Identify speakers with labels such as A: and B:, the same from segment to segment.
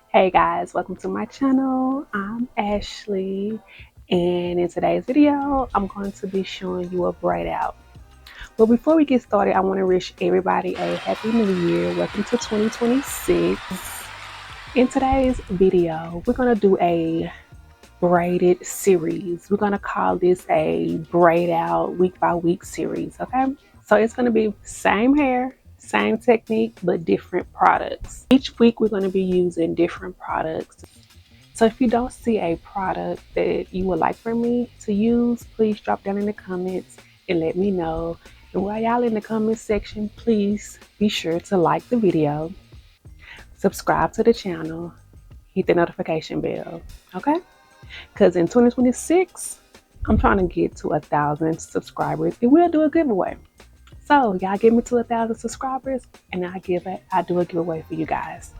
A: Hey guys, welcome to my channel. I'm Ashley, and in today's video I'm going to be showing you a braid out. But before we get started, I want to wish everybody a happy new year. Welcome to 2026. In today's video we're going to do a braided series. We're going to call this a braid out week by week series. Okay, so it's going to be same hair, same technique, but different products. Each week we're going to be using different products. So if you don't see a product that you would like for me to use, please drop down in the comments and let me know. And while y'all in the comment section, please be sure to like the video, subscribe to the channel, hit the notification bell, okay? Because in 2026 I'm trying to get to 1,000 subscribers and we'll do a giveaway. So y'all get me to 1,000 subscribers and I do a giveaway for you guys.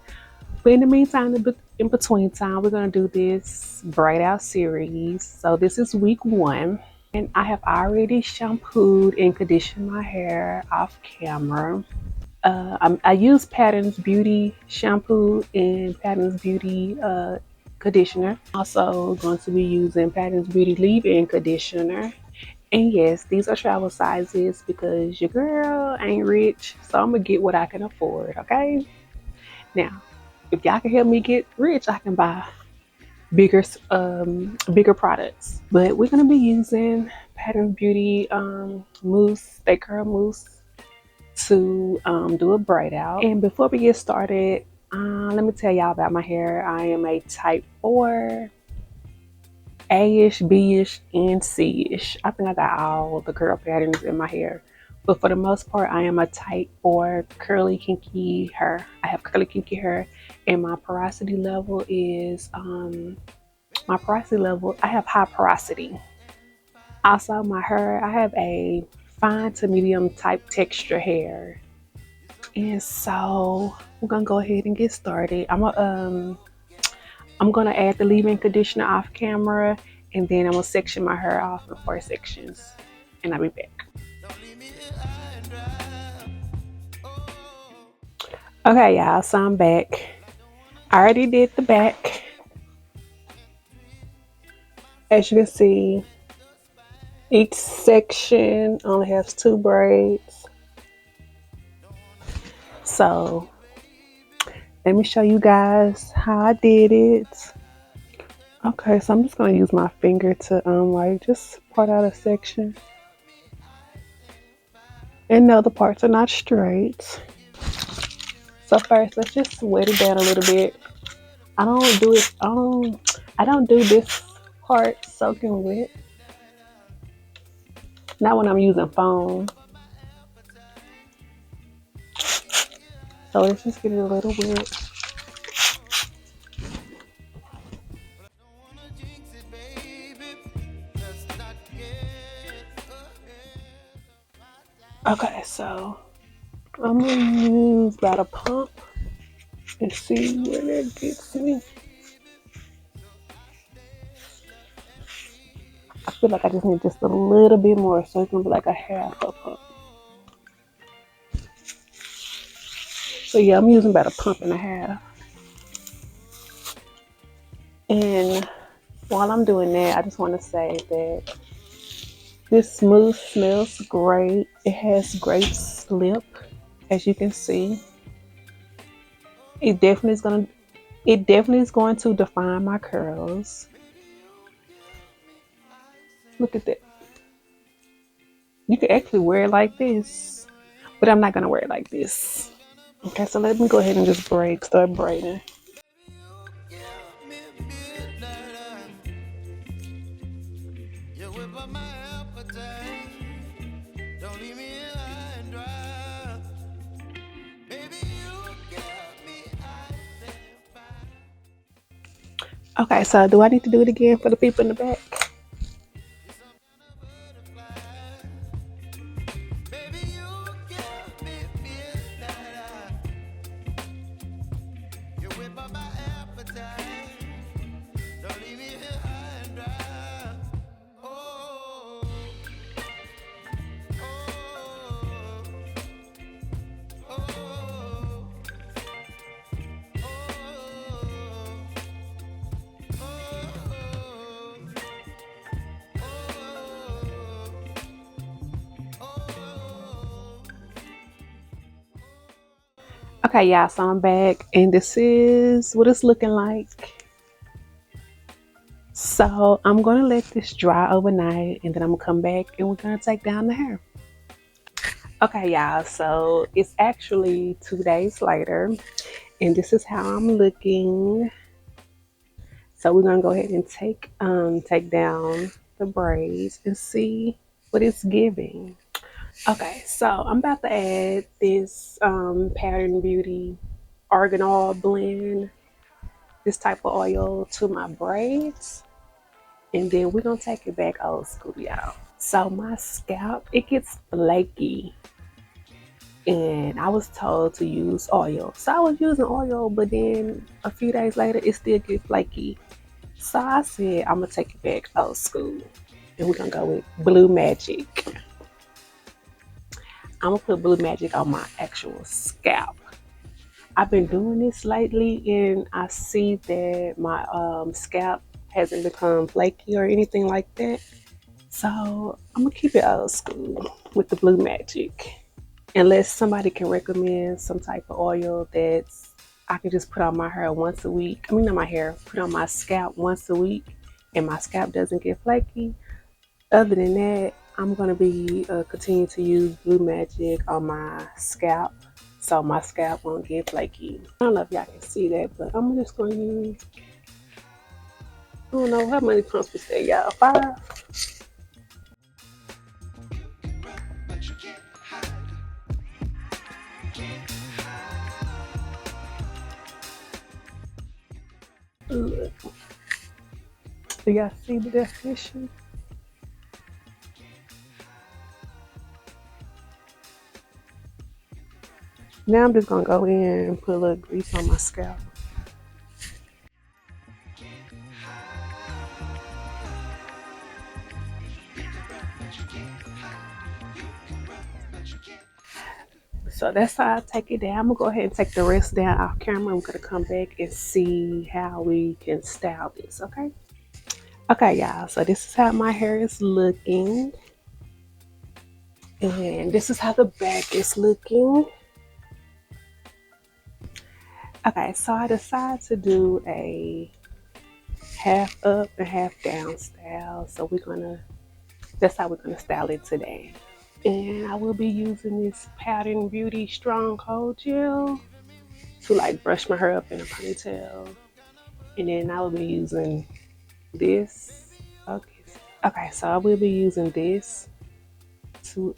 A: But in the meantime, in between time, we're going to do this braid out series. So this is week 1 and I have already shampooed and conditioned my hair off camera. I use Patterns Beauty shampoo and Patterns Beauty conditioner. Also going to be using Patterns Beauty leave-in conditioner. And yes, these are travel sizes because your girl ain't rich, so I'm gonna get what I can afford. Okay, now if y'all can help me get rich, I can buy bigger products. But we're gonna be using Pattern Beauty mousse, Stay Curl mousse, to do a braid out. And before we get started, let me tell y'all about my hair. I am a type 4. A-ish, B-ish, and C-ish. I think I got all the curl patterns in my hair. But for the most part, I am a type 4 curly kinky hair. I have curly kinky hair and my porosity level is, I have high porosity. Also my hair, I have a fine to medium type texture hair. And so we're gonna go ahead and get started. I'm gonna add the leave-in conditioner off camera and then I'm gonna section my hair off in 4 sections and I'll be back. Okay y'all, so I'm back. I already did the back. As you can see, each section only has 2 braids. So let me show you guys how I did it. Okay, so I'm just gonna use my finger to like just part out a section. And the other parts are not straight. So first, let's just wet it down a little bit. I don't do this part soaking wet. Not when I'm using foam. So let's just get it a little wet. Okay, so I'm gonna use about a pump and see where that gets me. I feel like I just need just a little bit more, so it's gonna be like a half a pump. So yeah, I'm using about a pump and a half. And while I'm doing that, I just want to say that this mousse smells great. It has great slip, as you can see. It definitely is going to define my curls. Look at that. You could actually wear it like this, but I'm not gonna wear it like this. Okay, so let me go ahead and just start braiding. Okay, so do I need to do it again for the people in the back? Okay, y'all, so I'm back and this is what it's looking like. So I'm gonna let this dry overnight and then I'm gonna come back and we're gonna take down the hair. Okay, y'all, so it's actually 2 days later and this is how I'm looking. So we're gonna go ahead and take down the braids and see what it's giving. Okay, so I'm about to add this Pattern Beauty Argan Oil blend, this type of oil to my braids, and then we're gonna take it back old school, y'all. So my scalp, it gets flaky, and I was told to use oil. So I was using oil, but then a few days later, it still gets flaky. So I said, I'm gonna take it back old school, and we're gonna go with Blue Magic. I'm gonna put Blue Magic on my actual scalp. I've been doing this lately and I see that my scalp hasn't become flaky or anything like that. So I'm gonna keep it old school with the Blue Magic. Unless somebody can recommend some type of oil that's I can just put on my hair once a week. I mean, not my hair, put on my scalp once a week and my scalp doesn't get flaky. Other than that, I'm gonna be continue to use Blue Magic on my scalp so my scalp won't get flaky. I don't know if y'all can see that, but I'm just gonna use, I don't know how many pumps was there, y'all. 5? Look. Do y'all see the definition? Now I'm just gonna go in and put a little grease on my scalp. So that's how I take it down. I'm gonna go ahead and take the rest down off camera. I'm gonna come back and see how we can style this, okay? Okay, y'all, so this is how my hair is looking. And this is how the back is looking. Okay, so I decided to do a half up and half down style. So that's how we're gonna style it today. And I will be using this Pattern Beauty Strong Hold Gel to like brush my hair up in a ponytail. And then I will be using this. Okay, so I will be using this to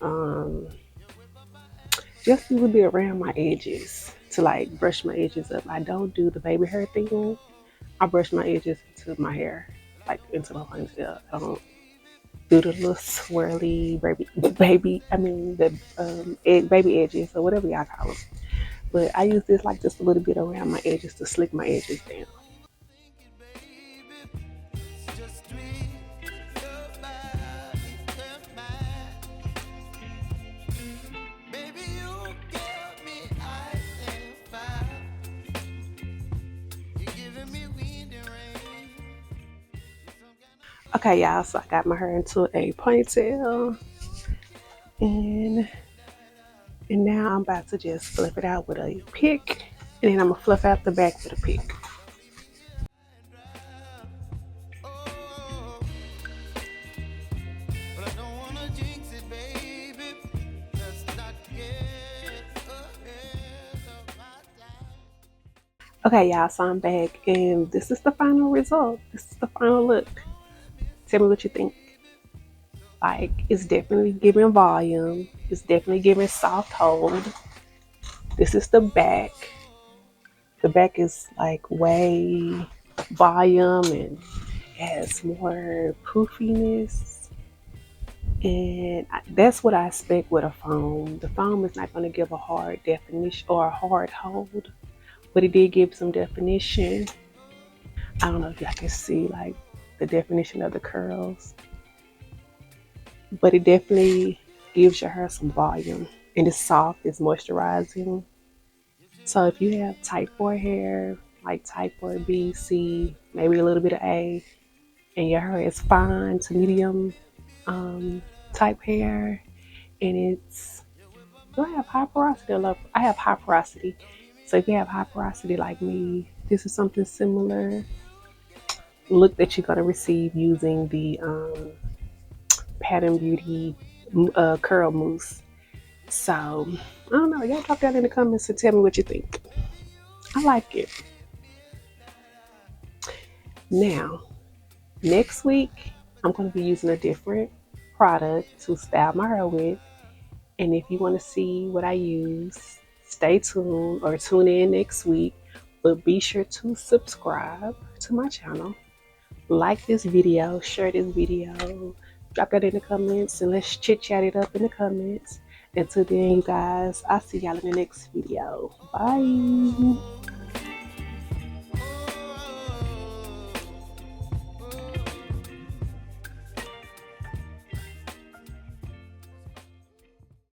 A: just a little bit around my edges to like brush my edges up. I don't do the baby hair thing. I brush my edges into my hair, like into my ponytail. I don't do the little swirly baby edges or whatever y'all call them. But I use this like just a little bit around my edges to slick my edges down. Okay, y'all, so I got my hair into a ponytail, and now I'm about to just fluff it out with a pick, and then I'm gonna fluff out the back with a pick. Okay, y'all, so I'm back, and this is the final result. This is the final look. Tell me what you think. Like, it's definitely giving volume. It's definitely giving soft hold. This is the back. The back is like way volume and has more poofiness. And that's what I expect with a foam. The foam is not going to give a hard definition or a hard hold, but it did give some definition. I don't know if y'all can see like the definition of the curls, but it definitely gives your hair some volume, and it's soft, it's moisturizing. So if you have type 4 hair, like type 4 B, C, maybe a little bit of A, and your hair is fine to medium type hair, and it's, do I have high porosity or low? I have high porosity, So if you have high porosity like me, this is something similar look that you're going to receive using the Pattern Beauty curl mousse. So I don't know, y'all drop that in the comments and tell me what you think. I like it. Now next week I'm going to be using a different product to style my hair with, and if you want to see what I use, stay tuned or tune in next week. But be sure to subscribe to my channel, like this video, share this video, drop that in the comments, and let's chit chat it up in the comments. Until then, you guys, I'll see y'all in the next video. Bye.